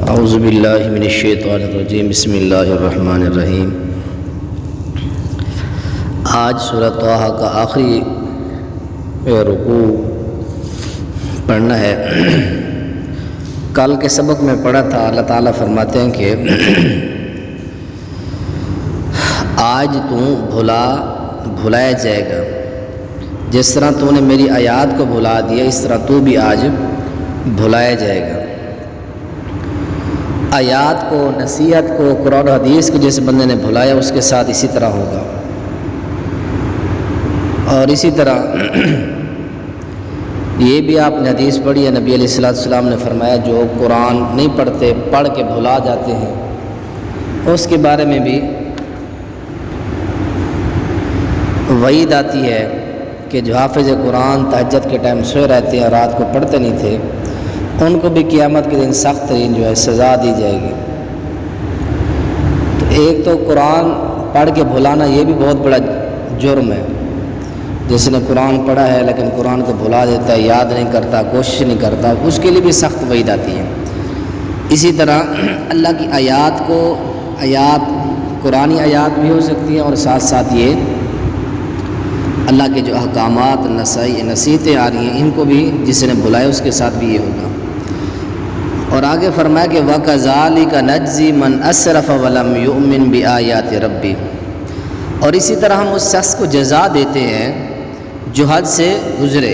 اعوذ باللہ من الشیطان الرجیم بسم اللہ الرحمن الرحیم۔ آج سورہ طٰہٰ کا آخری رکوع پڑھنا ہے۔ کل کے سبق میں پڑھا تھا، اللہ تعالیٰ فرماتے ہیں کہ آج بھلایا جائے گا، جس طرح تو نے میری آیات کو بھلا دیا اس طرح تو بھی آج بھلایا جائے گا۔ آیات کو، نصیحت کو، قرآن و حدیث کو جس بندے نے بھلایا اس کے ساتھ اسی طرح ہوگا۔ اور اسی طرح یہ بھی آپ نے حدیث پڑھی ہے، نبی علیہ السلام نے فرمایا جو قرآن نہیں پڑھتے، پڑھ کے بھلا جاتے ہیں، اس کے بارے میں بھی وعید آتی ہے کہ جو حافظ قرآن تہجد کے ٹائم سوئے رہتے ہیں اور رات کو پڑھتے نہیں تھے، ان کو بھی قیامت کے دن سخت ترین جو ہے سزا دی جائے گی۔ تو ایک تو قرآن پڑھ کے بھلانا یہ بھی بہت بڑا جرم ہے۔ جس نے قرآن پڑھا ہے لیکن قرآن کو بھلا دیتا ہے، یاد نہیں کرتا، کوشش نہیں کرتا، اس کے لیے بھی سخت وعید آتی ہے۔ اسی طرح اللہ کی آیات قرآنی آیات بھی ہو سکتی ہیں، اور ساتھ ساتھ یہ اللہ کے جو احکامات نصیحتیں آ رہی ہیں ان کو بھی جس نے بھلایا اس کے ساتھ بھی یہ ہوگا۔ اور آگے فرمایا کہ وَكَذَلِكَ نَجْزِي مَنْ أَسْرَفَ وَلَمْ يُؤْمِنْ بِآيَاتِ رَبِّهِ، اور اسی طرح ہم اس شخص کو جزا دیتے ہیں جو حد سے گزرے،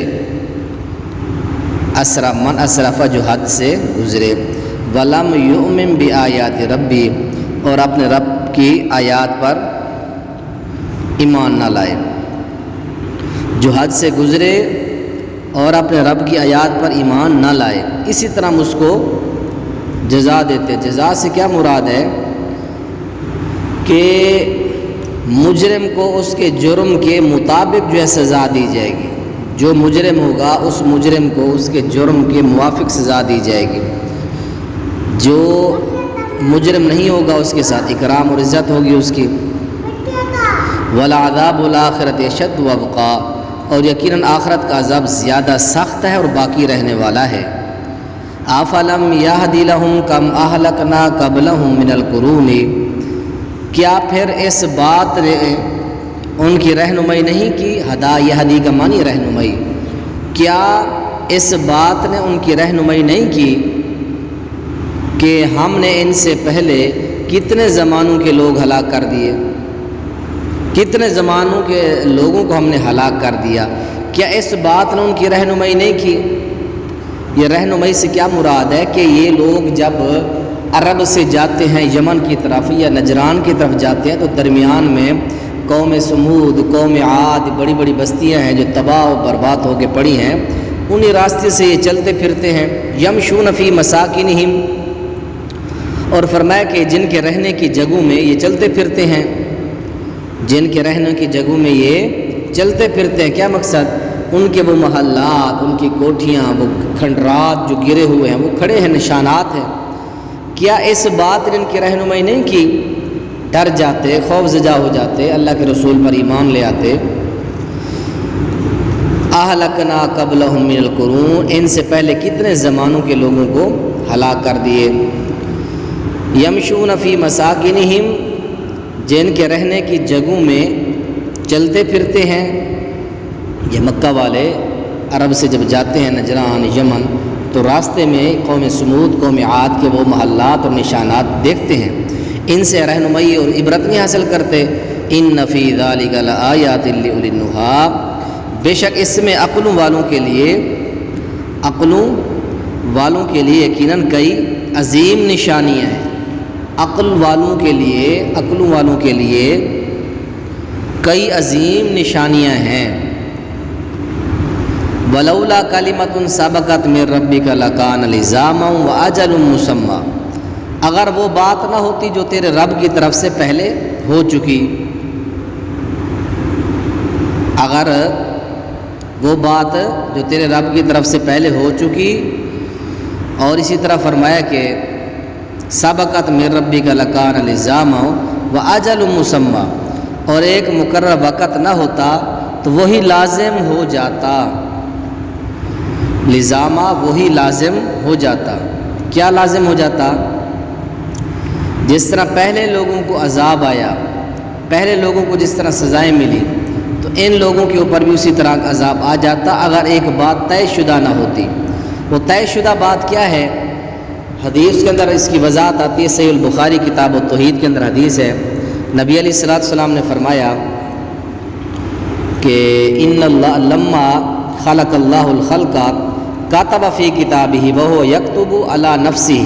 من اسرف جو حد سے گزرے، وَلَمْ يُؤْمِنْ بِآيَاتِ رَبِّهِ، اور اپنے رب کی آیات پر ایمان نہ لائے۔ جو حد سے گزرے اور اپنے رب کی آیات پر ایمان نہ لائے، اسی طرح ہم اس کو جزا دیتے۔ جزا سے کیا مراد ہے کہ مجرم کو اس کے جرم کے مطابق جو ہے سزا دی جائے گی۔ جو مجرم ہوگا اس مجرم کو اس کے جرم کے موافق سزا دی جائے گی۔ جو مجرم نہیں ہوگا اس کے ساتھ اکرام اور عزت ہوگی اس کی۔ وَلَعَذَابُ الْآخِرَةِ أَشَدُّ وَأَبْقَىٰ، اور یقیناً آخرت کا عذاب زیادہ سخت ہے اور باقی رہنے والا ہے۔ أَفَلَمْ يَهْدِ لَهُمْ كَمْ أَهْلَكْنَا قَبْلَهُمْ مِنَ الْقُرُونِ، کیا پھر اس بات نے ان کی رہنمائی نہیں کی؟ ہدا یہدی کا معنی رہنمائی، کیا اس بات نے ان کی رہنمائی نہیں کی کہ ہم نے ان سے پہلے کتنے زمانوں کے لوگ ہلاک کر دیے، کتنے زمانوں کے لوگوں کو ہم نے ہلاک کر دیا؟ کیا اس بات نے ان کی رہنمائی نہیں کی؟ یہ رہنمائی سے کیا مراد ہے کہ یہ لوگ جب عرب سے جاتے ہیں یمن کی طرف یا نجران کی طرف جاتے ہیں تو درمیان میں قوم سمود، قوم عاد، بڑی بڑی بستیاں ہیں جو تباہ و برباد ہو کے پڑی ہیں، انہی راستے سے یہ چلتے پھرتے ہیں۔ یمشون فی مساکنہم، اور فرمایا کہ جن کے رہنے کی جگہوں میں یہ چلتے پھرتے ہیں، جن کے رہنے کی جگہوں میں یہ چلتے پھرتے ہیں، کیا مقصد؟ ان کے وہ محلات، ان کی کوٹھیاں، وہ کھنڈرات جو گرے ہوئے ہیں وہ کھڑے ہیں، نشانات ہیں۔ کیا اس بات نے ان کی رہنمائی نہیں کی؟ ڈر جاتے، خوف زدہ ہو جاتے، اللہ کے رسول پر ایمان لے آتے۔ اہلکنا قبلہم من القرون، ان سے پہلے کتنے زمانوں کے لوگوں کو ہلاک کر دیے۔ یمشون فی مساکنہم، جن کے رہنے کی جگہوں میں چلتے پھرتے ہیں۔ یہ مکہ والے عرب سے جب جاتے ہیں نجران، یمن، تو راستے میں قوم سمود، قوم عاد کے وہ محلات اور نشانات دیکھتے ہیں، ان سے رہنمائی اور عبرت نہیں حاصل کرتے۔ ان فی ذلک لآیات لأولی النہیٰ، بے شک اس میں عقلوں والوں کے لیے یقیناً کئی عظیم نشانیاں ہیں۔ عقلوں والوں کے لیے کئی عظیم نشانیاں ہیں۔ وَلَوْلَا كَلِمَةٌ سَبَقَتْ مِن رَبِّكَ لَكَانَ لِزَامًا وَأَجَلٌ مُّسَمًّى، اگر وہ بات نہ ہوتی جو تیرے رب کی طرف سے پہلے ہو چکی، اگر وہ بات جو تیرے رب کی طرف سے پہلے ہو چکی، اور اسی طرح فرمایا کہ سبقت من ربک لکان لزاما واجل مسمى، اور ایک مقرر وقت نہ ہوتا تو وہی لازم ہو جاتا، لزاما وہی لازم ہو جاتا۔ کیا لازم ہو جاتا؟ جس طرح پہلے لوگوں کو عذاب آیا، پہلے لوگوں کو جس طرح سزائیں ملی، تو ان لوگوں کے اوپر بھی اسی طرح کا عذاب آ جاتا اگر ایک بات طے شدہ نہ ہوتی۔ وہ طے شدہ بات کیا ہے؟ حدیث کے اندر اس کی وضاحت آتی ہے، صحیح البخاری کتاب التوحید کے اندر حدیث ہے، نبی علیہ السلام نے فرمایا کہ ان اللہ لما خلق اللہ الخلق کاتب فی کتابہ وہو یکتب علی نفسہ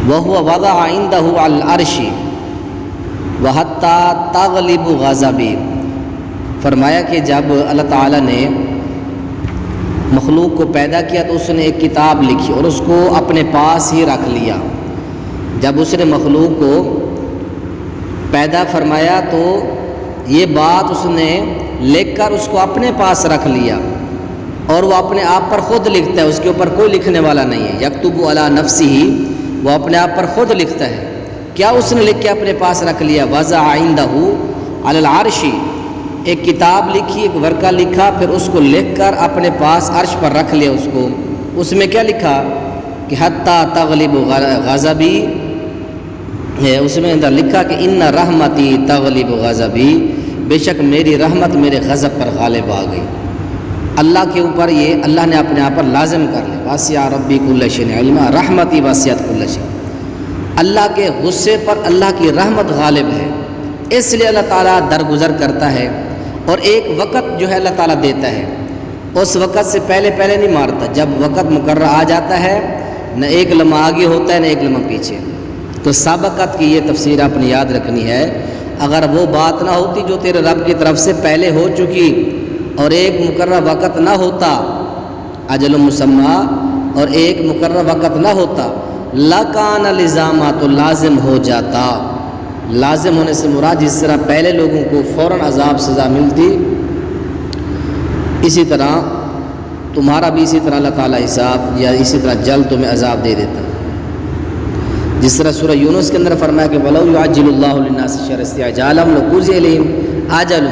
وہو وضع عنده علی العرش وحتی تغلب غضبی۔ فرمایا کہ جب اللہ تعالیٰ نے مخلوق کو پیدا کیا تو اس نے ایک کتاب لکھی اور اس کو اپنے پاس ہی رکھ لیا۔ جب اس نے مخلوق کو پیدا فرمایا تو یہ بات اس نے لکھ کر اس کو اپنے پاس رکھ لیا، اور وہ اپنے آپ پر خود لکھتا ہے، اس کے اوپر کوئی لکھنے والا نہیں ہے۔ یکتب علی نفسہ، وہ اپنے آپ پر خود لکھتا ہے۔ کیا اس نے لکھ کے اپنے پاس رکھ لیا؟ وضع عنده علی العرش، ایک کتاب لکھی، ایک ورقہ لکھا، پھر اس کو لکھ کر اپنے پاس عرش پر رکھ لیا اس کو۔ اس میں کیا لکھا کہ حتی تغلب غضبی، اس میں اندر لکھا کہ ان رحمتی تغلب غضبی، بے شک میری رحمت میرے غضب پر غالب آ گئی۔ اللہ کے اوپر یہ اللہ نے اپنے آپ پر لازم کر لیا، واسع ربی کل شیء علما رحمتی واسعت کل شیء۔ اللہ کے غصے پر اللہ کی رحمت غالب ہے، اس لیے اللہ تعالیٰ درگزر کرتا ہے، اور ایک وقت جو ہے اللہ تعالیٰ دیتا ہے، اس وقت سے پہلے نہیں مارتا۔ جب وقت مقرر آ جاتا ہے، نہ ایک لمحہ آگے ہوتا ہے نہ ایک لمحہ پیچھے۔ تو سابقت کی یہ تفسیر آپ نے یاد رکھنی ہے۔ اگر وہ بات نہ ہوتی جو تیرے رب کی طرف سے پہلے ہو چکی، اور ایک مقررہ وقت نہ ہوتا، اجل مسمى، اور ایک مقررہ وقت نہ ہوتا، لَكَانَ لِزَامًا، تو لازم ہو جاتا۔ لازم ہونے سے مراد جس طرح پہلے لوگوں کو فوراً عذاب سزا ملتی، اسی طرح تمہارا بھی اسی طرح اللہ تعالیٰ حساب یا اسی طرح جلد تمہیں عذاب دے دیتا۔ جس طرح سورہ یونس کے اندر فرمایا کہ وَلَوْ يُعَجِّلُ اللَّهُ لِلنَّاسِ الشَّرَّ اسْتِعْجَالَهُمْ لَقُضِيَ إِلَيْهِمْ آجَلٌ،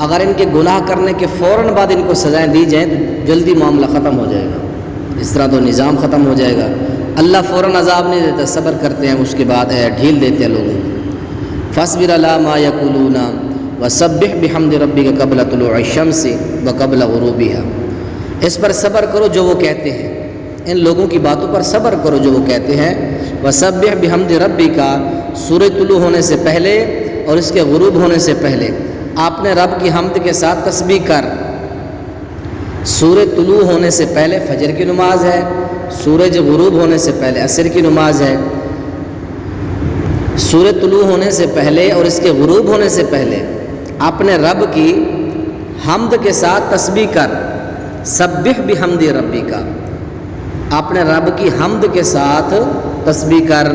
اگر ان کے گناہ کرنے کے فوراً بعد ان کو سزائیں دی جائیں تو جلدی معاملہ ختم ہو جائے گا۔ اس طرح تو نظام ختم ہو جائے گا۔ اللہ فوراً عذاب نہیں دیتا، صبر کرتے ہیں، اس کے بعد ڈھیل دیتے ہیں لوگوں کو۔ فاصبر علی ما یقولون وسبح بحمد ربک قبل طلوع الشمس وقبل غروبها، اس پر صبر کرو جو وہ کہتے ہیں، ان لوگوں کی باتوں پر صبر کرو جو وہ کہتے ہیں۔ وسبح بحمد ربک، سورج طلوع ہونے سے پہلے اور اس کے غروب ہونے سے پہلے آپ نے رب کی حمد کے ساتھ تسبیح کر۔ سورج طلوع ہونے سے پہلے فجر کی نماز ہے، سورج غروب ہونے سے پہلے عصر کی نماز ہے۔ سورج طلوع ہونے سے پہلے اور اس کے غروب ہونے سے پہلے اپنے رب کی حمد کے ساتھ تسبیح کر۔ سبح بحمد ربک، اپنے رب کی حمد کے ساتھ تسبیح کر۔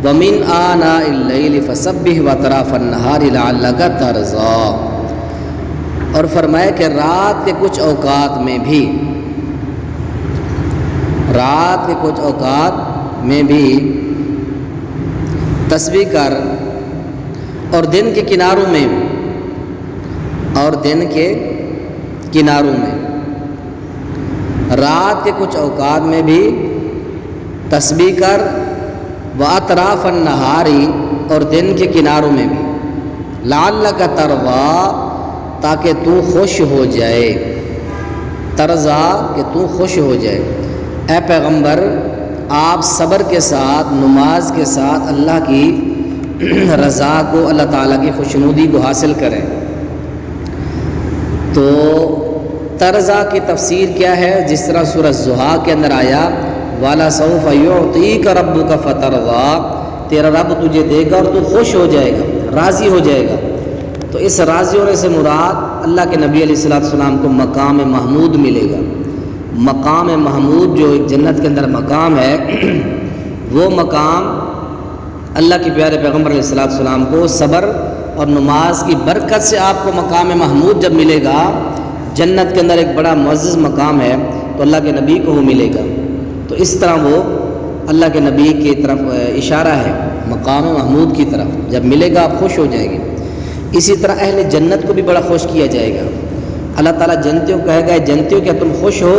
وَمِنْ آنَاءِ اللَّيْلِ فَسَبِّحْ وَأَطْرَافَ النَّهَارِ لَعَلَّكَ تَرْضَىٰ، اور فرمایا کہ رات کے کچھ اوقات میں بھی، رات کے کچھ اوقات میں بھی تسبیح کر، اور دن کے کناروں میں، اور دن کے کناروں میں، رات کے کچھ اوقات میں بھی تسبیح کر۔ وَأَطْرَافَ النَّهَارِ، اور دن کے کناروں میں بھی، لَعَلَّكَ تَرْضَىٰ، تاکہ تو خوش ہو جائے۔ ترضیٰ کہ تو خوش ہو جائے۔ اے پیغمبر، آپ صبر کے ساتھ، نماز کے ساتھ اللہ کی رضا کو، اللہ تعالیٰ کی خوشنودی کو حاصل کریں۔ تو ترضیٰ کی تفسیر کیا ہے؟ جس طرح سورہ الضحیٰ کے اندر آیا وَلَسَوْفَ يُعْطِيكَ رَبُّكَ فَتَرْضَىٰ، تیرا رب تجھے دے گا اور تو خوش ہو جائے گا، راضی ہو جائے گا۔ تو اس راضی ہونے سے مراد اللہ کے نبی علیہ السلام کو مقام محمود ملے گا۔ مقام محمود جو ایک جنت کے اندر مقام ہے، وہ مقام اللہ کے پیارے پیغمبر علیہ السلام کو صبر اور نماز کی برکت سے آپ کو مقام محمود جب ملے گا، جنت کے اندر ایک بڑا معزز مقام ہے، تو اللہ کے نبی کو وہ ملے گا۔ تو اس طرح وہ اللہ کے نبی کی طرف اشارہ ہے، مقام محمود کی طرف جب ملے گا آپ خوش ہو جائیں گے۔ اسی طرح اہل جنت کو بھی بڑا خوش کیا جائے گا۔ اللہ تعالیٰ جنتیوں کو کہے گا، جنتیوں کیا تم خوش ہو؟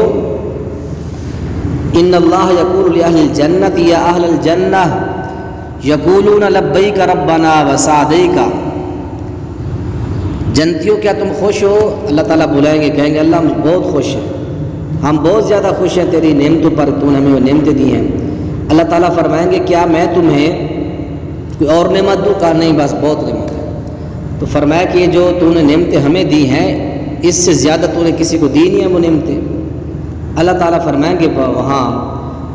ان اللہ یقول لأہل الجنت یا اہل الجنہ یقولون لبیک ربنا وسعدیک، جنتیوں کیا تم خوش ہو؟ اللہ تعالیٰ بلائیں گے، کہیں گے اللہ ہم بہت خوش ہیں، ہم بہت زیادہ خوش ہیں تیری نعمتوں پر، تو نے ہمیں وہ نعمتیں دی ہیں۔ اللہ تعالیٰ فرمائیں گے کیا میں تمہیں کوئی اور نعمت دوں؟ کہا نہیں، بس بہت نعمت ہے۔ تو فرمایا کہ یہ جو تو نے نعمتیں ہمیں دی ہیں اس سے زیادہ تو نے کسی کو دی نہیں ہیں وہ نعمتیں۔ اللہ تعالیٰ فرمائیں گے وہاں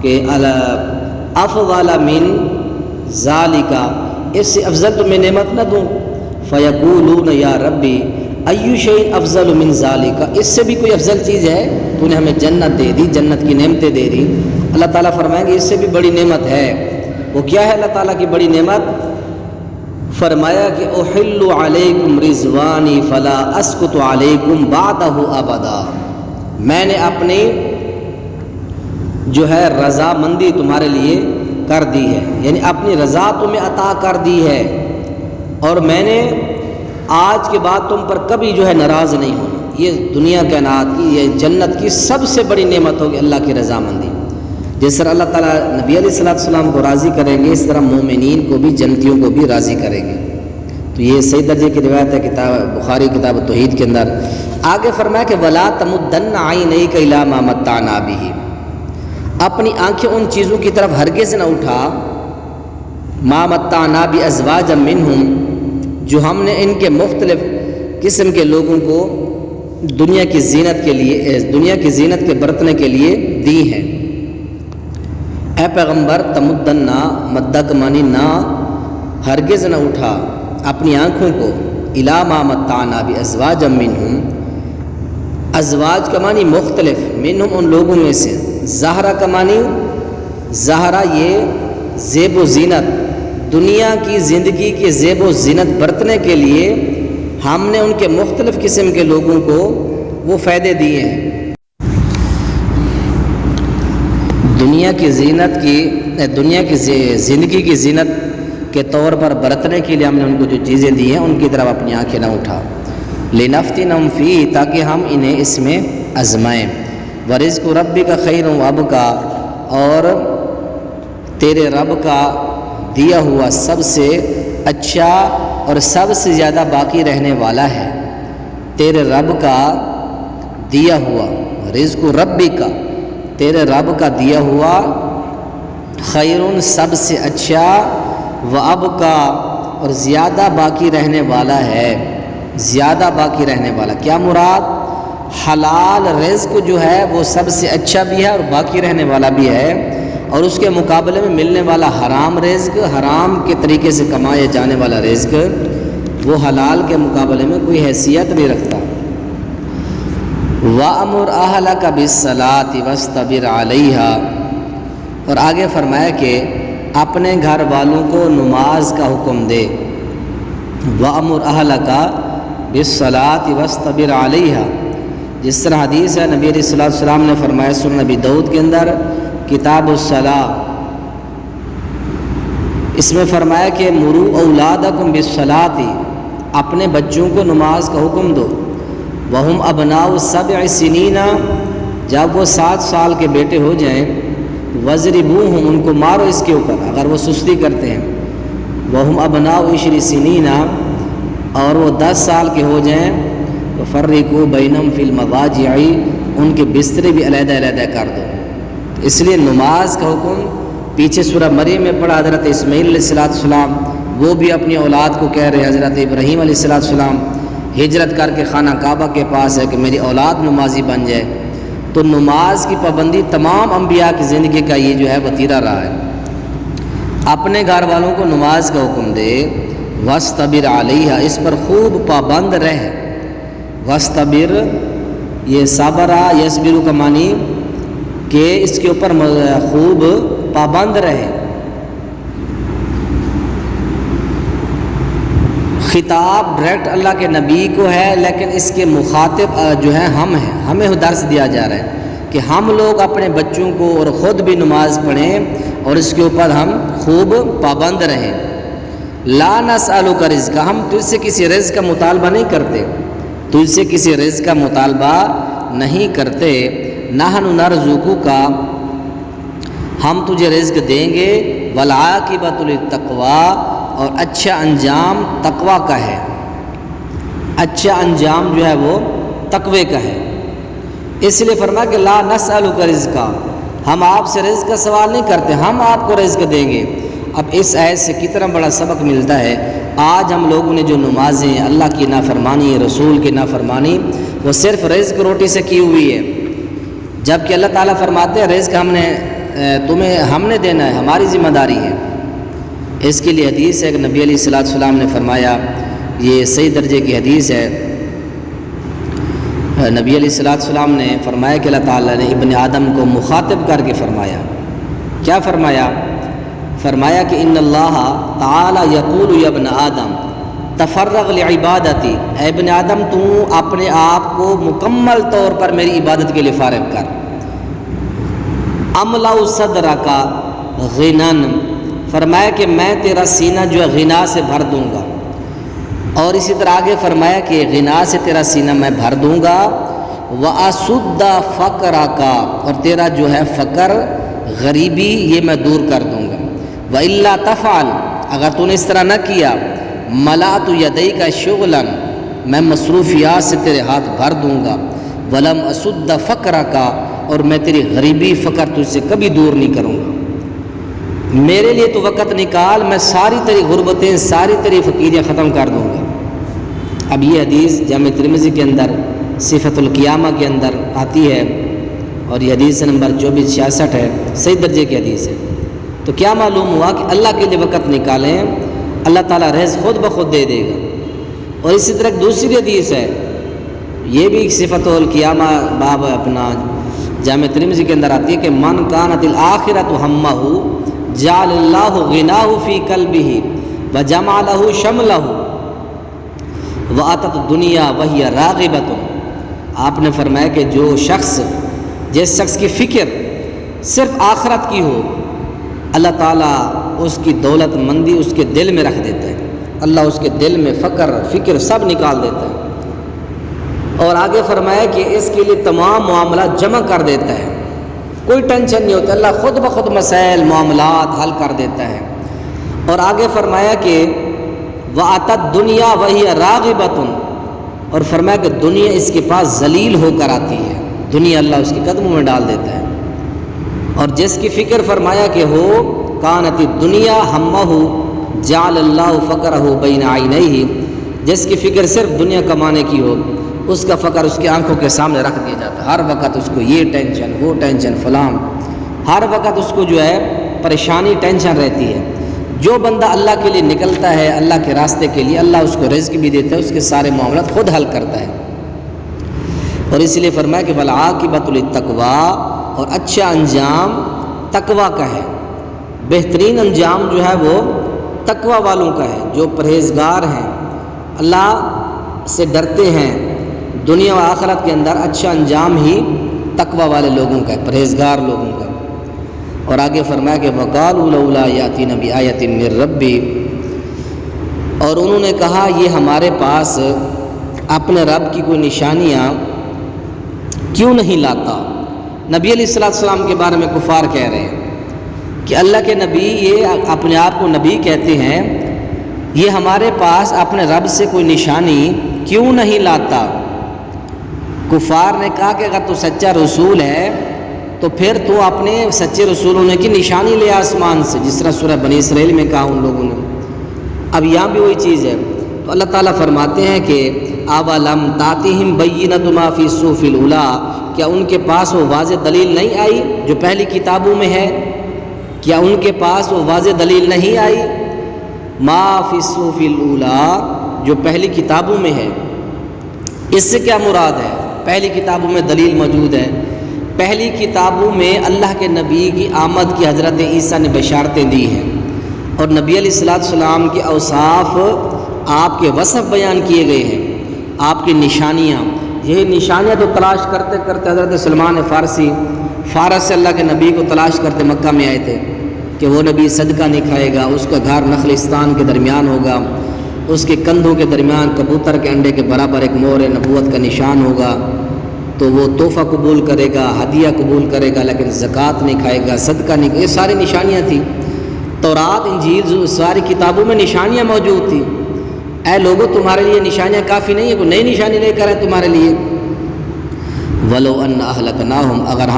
کہ افضل من ذالک، اس سے افضل تمہیں نعمت نہ دوں؟ فیقولون یا ربی ای شیء افضل من ذالک، اس سے بھی کوئی افضل چیز ہے؟ تو نے ہمیں جنت دے دی، جنت کی نعمتیں دے دی۔ اللہ تعالیٰ فرمائیں گے اس سے بھی بڑی نعمت ہے۔ وہ کیا ہے اللہ تعالیٰ کی بڑی نعمت؟ فرمایا کہ احل علیکم رضوانی فلا اسکت علیکم بعدہ ابدا، میں نے اپنی جو ہے رضا مندی تمہارے لیے کر دی ہے، یعنی اپنی رضا تمہیں عطا کر دی ہے، اور میں نے آج کے بعد تم پر کبھی جو ہے ناراض نہیں ہونا۔ یہ دنیا کائنات کی، یہ جنت کی سب سے بڑی نعمت ہوگی اللہ کی رضامندی۔ جس طرح اللہ تعالیٰ نبی علیہ السلام کو راضی کریں گے، اس طرح مومنین کو بھی، جنتیوں کو بھی راضی کریں گے۔ تو یہ صحیح درجے کی روایت ہے کتاب بخاری کتاب توحید کے اندر۔ آگے فرمایا کہ وَلَا تَمُدَّنَّ عَيْنَيْكَ إِلَىٰ مَا مَتَّعْنَا بِهِ، اپنی آنکھیں ان چیزوں کی طرف ہرگز نہ اٹھا، مَا مَتَّعْنَا بِأَزْوَاجًا مِّنْهُمْ، جو ہم نے ان کے مختلف قسم کے لوگوں کو دنیا کی زینت کے لیے، دنیا کی زینت کے برتنے کے لیے دی ہیں۔ اے پیغمبر تمدنا، مدہ کا معنی نہ، ہرگز نہ اٹھا اپنی آنکھوں کو، الا ما متعنا بازواج منہم، ازواج کا معنی مختلف، منہم ان لوگوں میں سے، زہرہ کا معنی، زہرہ یہ زیب و زینت، دنیا کی زندگی کے زیب و زینت برتنے کے لیے ہم نے ان کے مختلف قسم کے لوگوں کو وہ فائدے دیے ہیں۔ دنیا کی زینت کی، دنیا کی زندگی کی زینت کے طور پر برتنے کے لیے ہم نے ان کو جو چیزیں دی ہیں ان کی طرف اپنی آنکھیں نہ اٹھا۔ لِنَفْتِنَهُمْ فِيهِ، تاکہ ہم انہیں اس میں آزمائیں۔ وَرِزْقُ رَبِّكَ خَيْرٌ وَأَبْقَىٰ، اور تیرے رب کا دیا ہوا سب سے اچھا اور سب سے زیادہ باقی رہنے والا ہے۔ تیرے رب کا دیا ہوا، رزق ربی کا، تیرے رب کا دیا ہوا، خیرun سب سے اچھا، وابقا اور زیادہ باقی رہنے والا ہے، زیادہ باقی رہنے والا۔ کیا مراد؟ حلال رزق جو ہے وہ سب سے اچھا بھی ہے اور باقی رہنے والا بھی ہے، اور اس کے مقابلے میں ملنے والا حرام رزق، حرام کے طریقے سے کمائے جانے والا رزق، وہ حلال کے مقابلے میں کوئی حیثیت نہیں رکھتا۔ وَأَمُرْ أَهْلَكَ بِالصَّلَاةِ وَاسْتَبِرْ عَلَيْهَا، اور آگے فرمایا کہ اپنے گھر والوں کو نماز کا حکم دے۔ وَأَمُرْ أَهْلَكَ بِالصَّلَاةِ وَاسْتَبِرْ عَلَيْهَا، جس طرح حدیث ہے نبی علیہ السلام نے فرمایا سنن نبی داؤد کے اندر کتاب الصلاۃ، اس میں فرمایا کہ مرو اولادکم بالصلاۃ، اپنے بچوں کو نماز کا حکم دو۔ وہم ابناء 7 سنین، جب وہ 7 سال کے بیٹے ہو جائیں، وضربوہم، ان کو مارو اس کے اوپر اگر وہ سستی کرتے ہیں۔ وہم ابناء 20 سنین، اور وہ 10 سال کے ہو جائیں، ففرقوا بینہم فی المضاجع، ان کے بسترے بھی علیحدہ علیحدہ کر دو۔ اس لیے نماز کا حکم پیچھے سورہ مریم میں پڑھا حضرت اسماعیل علیہ السلام، وہ بھی اپنی اولاد کو کہہ رہے، حضرت ابراہیم علیہ السلام ہجرت کر کے خانہ کعبہ کے پاس ہے کہ میری اولاد نمازی بن جائے۔ تو نماز کی پابندی تمام انبیاء کی زندگی کا یہ جو ہے وتیرہ رہا ہے۔ اپنے گھر والوں کو نماز کا حکم دے، وَاسْتَبِرْ عَلَيْهَا، اس پر خوب پابند رہ۔ وَاسْتَبِرْ، یہ صبرہ یصبر کا معنی کہ اس کے اوپر خوب پابند رہے۔ خطاب ڈائریکٹ اللہ کے نبی کو ہے، لیکن اس کے مخاطب جو ہیں ہم ہیں، ہمیں درس دیا جا رہا ہے کہ ہم لوگ اپنے بچوں کو اور خود بھی نماز پڑھیں اور اس کے اوپر ہم خوب پابند رہیں۔ لا نسألک رزقا، ہم تجھ سے کسی رزق کا مطالبہ نہیں کرتے، تجھ سے کسی رزق کا مطالبہ نہیں کرتے۔ نحن نرزقک، ہم تجھے رزق دیں گے، والعاقبۃ للتقوی، اور اچھا انجام تقوی کا ہے، اچھا انجام جو ہے وہ تقوی کا ہے۔ اس لیے فرمایا کہ لا نسألک رزقا، ہم آپ سے رزق کا سوال نہیں کرتے، ہم آپ کو رزق دیں گے۔ اب اس آیت سے کتنا بڑا سبق ملتا ہے۔ آج ہم لوگوں نے جو نمازیں، اللہ کی نافرمانی، رسول کی نافرمانی، وہ صرف رزق روٹی سے کی ہوئی ہے، جبکہ اللہ تعالیٰ فرماتے ہیں رزق ہم نے دینا ہے، ہماری ذمہ داری ہے۔ اس کے لیے حدیث ہے کہ نبی علیہ السلام نے فرمایا، یہ صحیح درجے کی حدیث ہے، نبی علیہ السلام نے فرمایا کہ اللہ تعالیٰ نے ابن آدم کو مخاطب کر کے فرمایا، کیا فرمایا؟ فرمایا کہ ان اللہ تعالیٰ یقول یا ابن آدم تفرغ لعبادتی، اے ابن آدم تو اپنے آپ کو مکمل طور پر میری عبادت کے لیے فارغ کر۔ املا صدرک غنن، فرمایا کہ میں تیرا سینہ جو ہے غنا سے بھر دوں گا، اور اسی طرح آگے فرمایا کہ غنا سے تیرا سینہ میں بھر دوں گا، وَأَسُدَّ فَقْرَكَ، اور تیرا جو ہے فقر، غریبی، یہ میں دور کر دوں گا۔ وَإِلَّا تَفْعَلْ، اگر تو نے اس طرح نہ کیا، مَلَأْتُ يَدَيْكَ شُغْلًا، میں مصروفیات سے تیرے ہاتھ بھر دوں گا، وَلَمْ أَسُدَّ فَقْرَكَ، اور میں تیری غریبی، فقر تجھ سے کبھی دور نہیں کروں گا۔ میرے لیے تو وقت نکال، میں ساری تیری غربتیں، ساری تیری فقیریاں ختم کر دوں گا۔ اب یہ حدیث جامع ترمذی کے اندر صفت القیامہ کے اندر آتی ہے، اور یہ حدیث نمبر 2466 ہے، صحیح درجے کی حدیث ہے۔ تو کیا معلوم ہوا کہ اللہ کے لیے وقت نکالیں، اللہ تعالیٰ رزق خود بخود دے دے گا۔ اور اسی طرح ایک دوسری حدیث ہے، یہ بھی صفت القیامہ باب اپنا جامع ترمذی کے اندر آتی ہے کہ من کانت الآخرۃ ہمہ جعل اللہ غناہ فی قلبہ وجمع لہ شملہ واتت الدنیا وہی راغبۃ۔ آپ نے فرمایا کہ جس شخص کی فکر صرف آخرت کی ہو، اللہ تعالیٰ اس کی دولت مندی اس کے دل میں رکھ دیتا ہے، اللہ اس کے دل میں فکر سب نکال دیتا ہے، اور آگے فرمایا کہ اس کے لیے تمام معاملات جمع کر دیتا ہے، کوئی ٹینشن نہیں ہوتا، اللہ خود بخود مسائل معاملات حل کر دیتا ہے۔ اور آگے فرمایا کہ وَأَتَتْ دُنْيَا وَهِيَ رَاغِبَةٌ، اور فرمایا کہ دنیا اس کے پاس ذلیل ہو کر آتی ہے، دنیا اللہ اس کے قدموں میں ڈال دیتا ہے۔ اور جس کی فکر فرمایا کہ ہو کانت الدنیا ہمہ جعل اللہ فقرہ بین عینیہ، جس کی فکر صرف دنیا کمانے کی ہو، اس کا فقر اس کی آنکھوں کے سامنے رکھ دیا جاتا ہے، ہر وقت اس کو یہ ٹینشن، وہ ٹینشن، فلاں، ہر وقت اس کو جو ہے پریشانی، ٹینشن رہتی ہے۔ جو بندہ اللہ کے لیے نکلتا ہے، اللہ کے راستے کے لیے، اللہ اس کو رزق بھی دیتا ہے، اس کے سارے معاملات خود حل کرتا ہے۔ اور اس لیے فرمایا کہ والعاقبۃ للتقوی، اور اچھا انجام تقوی کا ہے، بہترین انجام جو ہے وہ تقوی والوں کا ہے، جو پرہیزگار ہیں، اللہ سے ڈرتے ہیں، دنیا و آخرت کے اندر اچھا انجام ہی تقوی والے لوگوں کا ہے، پرہیزگار لوگوں کا۔ اور آگے فرمایا کہ وَقَالُوا لَوْلَا يَأْتِينَا بِآيَةٍ مِّن رَّبِّهِ، اور انہوں نے کہا یہ ہمارے پاس اپنے رب کی کوئی نشانیاں کیوں نہیں لاتا۔ نبی علیہ السلام کے بارے میں کفار کہہ رہے ہیں کہ اللہ کے نبی یہ اپنے آپ کو نبی کہتے ہیں، یہ ہمارے پاس اپنے رب سے کوئی نشانی کیوں نہیں لاتا۔ کفار نے کہا کہ اگر تو سچا رسول ہے تو پھر تو اپنے سچے رسول ہونے کی نشانی لے آسمان سے، جس طرح سورہ بنی اسرائیل میں کہا ان لوگوں نے۔ اب یہاں بھی وہی چیز ہے، تو اللہ تعالیٰ فرماتے ہیں کہ اولم تاتہم بینۃ ما فی الصحف الاولیٰ، کیا ان کے پاس وہ واضح دلیل نہیں آئی جو پہلی کتابوں میں ہے؟ کیا ان کے پاس وہ واضح دلیل نہیں آئی؟ ما فی الصحف الاولیٰ، جو پہلی کتابوں میں ہے، اس سے کیا مراد ہے؟ پہلی کتابوں میں دلیل موجود ہے، پہلی کتابوں میں اللہ کے نبی کی آمد کی حضرت عیسیٰ نے بشارتیں دی ہیں، اور نبی علیہ السلام کے اوصاف، آپ کے وصف بیان کیے گئے ہیں، آپ کی نشانیاں، یہی نشانیاں تو تلاش کرتے کرتے حضرت سلمان فارسی فارس سے اللہ کے نبی کو تلاش کرتے مکہ میں آئے تھے کہ وہ نبی صدقہ نہیں کھائے گا، اس کا گھر نخلستان کے درمیان ہوگا، اس کے کندھوں کے درمیان کبوتر کے انڈے کے برابر ایک مور نبوت کا نشان ہوگا، تو وہ تحفہ قبول کرے گا، ہدیہ قبول کرے گا، لیکن زکوٰۃ نہیں کھائے گا، صدقہ نہیں، یہ ساری نشانیاں تھیں۔ تورات انجیل ساری کتابوں میں نشانیاں موجود تھیں. اے لوگوں تمہارے لیے نشانیاں کافی نہیں ہیں، کوئی نئی نشانی لے کر آئے تمہارے لیے. وَلَوْ أَنَّ أَهْلَكْنَاهُمْ اگر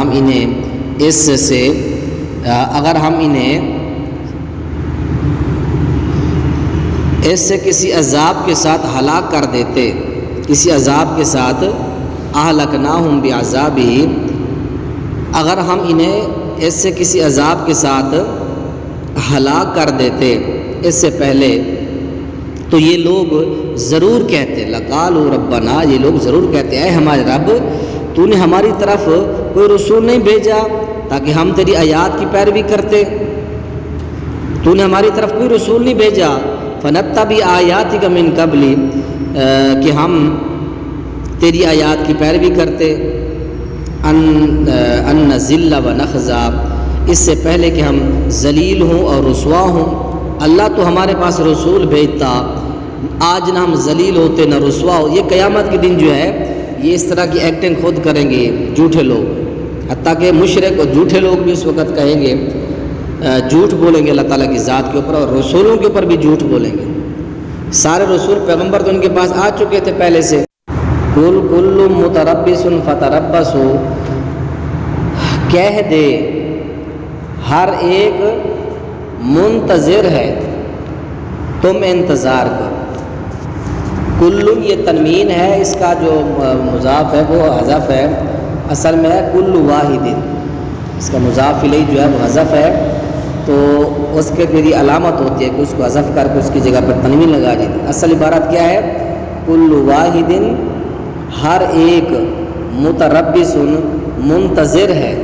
ہم انہیں اس سے کسی عذاب کے ساتھ ہلاک کر دیتے، کسی عذاب کے ساتھ اہلکناہم بعذابہ، اگر ہم انہیں اس سے کسی عذاب کے ساتھ ہلاک کر دیتے اس سے پہلے، تو یہ لوگ ضرور کہتے لقالوا ربنا، یہ لوگ ضرور کہتے اے ہمارے رب تو نے ہماری طرف کوئی رسول نہیں بھیجا تاکہ ہم تیری آیات کی پیروی کرتے، تو نے ہماری طرف کوئی رسول نہیں بھیجا. فنتبع آیاتک من قبل، کہ ہم تیری آیات کی پیروی کرتے. ان نذل و نخزا، اس سے پہلے کہ ہم ذلیل ہوں اور رسوا ہوں. اللہ تو ہمارے پاس رسول بھیجتا، آج نہ ہم ذلیل ہوتے نہ رسوا ہو. یہ قیامت کے دن جو ہے یہ اس طرح کی ایکٹنگ خود کریں گے جھوٹے لوگ، حتیٰ کہ مشرک اور جھوٹے لوگ بھی اس وقت کہیں گے، جھوٹ بولیں گے اللہ تعالیٰ کی ذات کے اوپر، اور رسولوں کے اوپر بھی جھوٹ بولیں گے. سارے رسول پیغمبر تو ان کے پاس آ چکے تھے پہلے سے. قل کل متربص فتربصوا، کہہ دے ہر ایک منتظر ہے، تم انتظار کرو. کل یہ تنوین ہے، اس کا جو مضاف ہے وہ حذف ہے، اصل میں ہے کل واحد، اس کا مضاف الیہ جو ہے وہ حذف ہے، تو اس کے پھر یہ علامت ہوتی ہے کہ اس کو حذف کر کے اس کی جگہ پر تنوین لگا دی. اصل عبارت کیا ہے؟ کل واحد، ہر ایک، متربص منتظر ہے،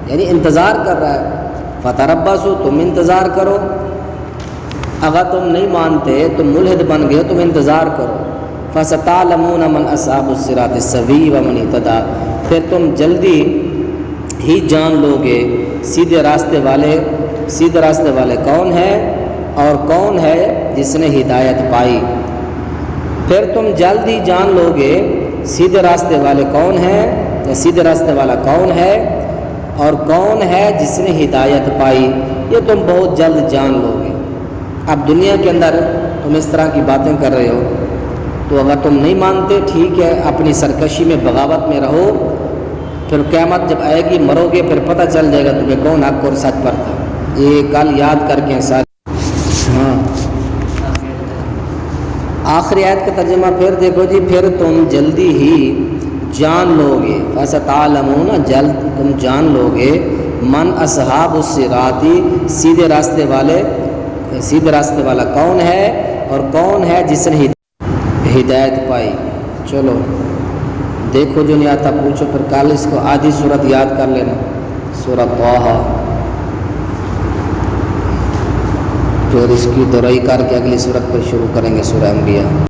یعنی انتظار کر رہا ہے. فتربصوا، تم انتظار کرو. اگر تم نہیں مانتے تم ملحد بن گئے، تم انتظار کرو. فستعلمون من اصحاب الصراط السوی ومن اہتدی، پھر تم جلدی ہی جان لو گے سیدھے راستے والے کون ہیں اور کون ہے جس نے ہدایت پائی. پھر تم جلد ہی جان لو گے سیدھے راستے والے کون ہیں، یا سیدھے راستے والا کون ہے اور کون ہے جس نے ہدایت پائی. یہ تم بہت جلد جان لو گے. اب دنیا کے اندر تم اس طرح کی باتیں کر رہے ہو، تو اگر تم نہیں مانتے ٹھیک ہے، اپنی سرکشی میں بغاوت میں رہو، پھر قیامت جب آئے گی مرو گے پھر پتہ چل جائے گا تمہیں کون حق اور سچ پر تھا. یہ کل یاد کر کے سارے. ہاں آخری آیت کا ترجمہ پھر دیکھو جی، پھر تم جلدی ہی جان لو گے. فستعلمون، جلد تم جان لو گے، من اصحاب الصراط، سیدھے راستے والا کون ہے اور کون ہے جس نے ہدایت پائی. چلو دیکھو جو نہیں آتا پوچھو، پھر کل اس کو آدھی صورت یاد کر لینا، سورۃ طٰہٰ، پھر اس کی درائی کر کے اگلی صورت پر شروع کریں گے سورہ انبیاء.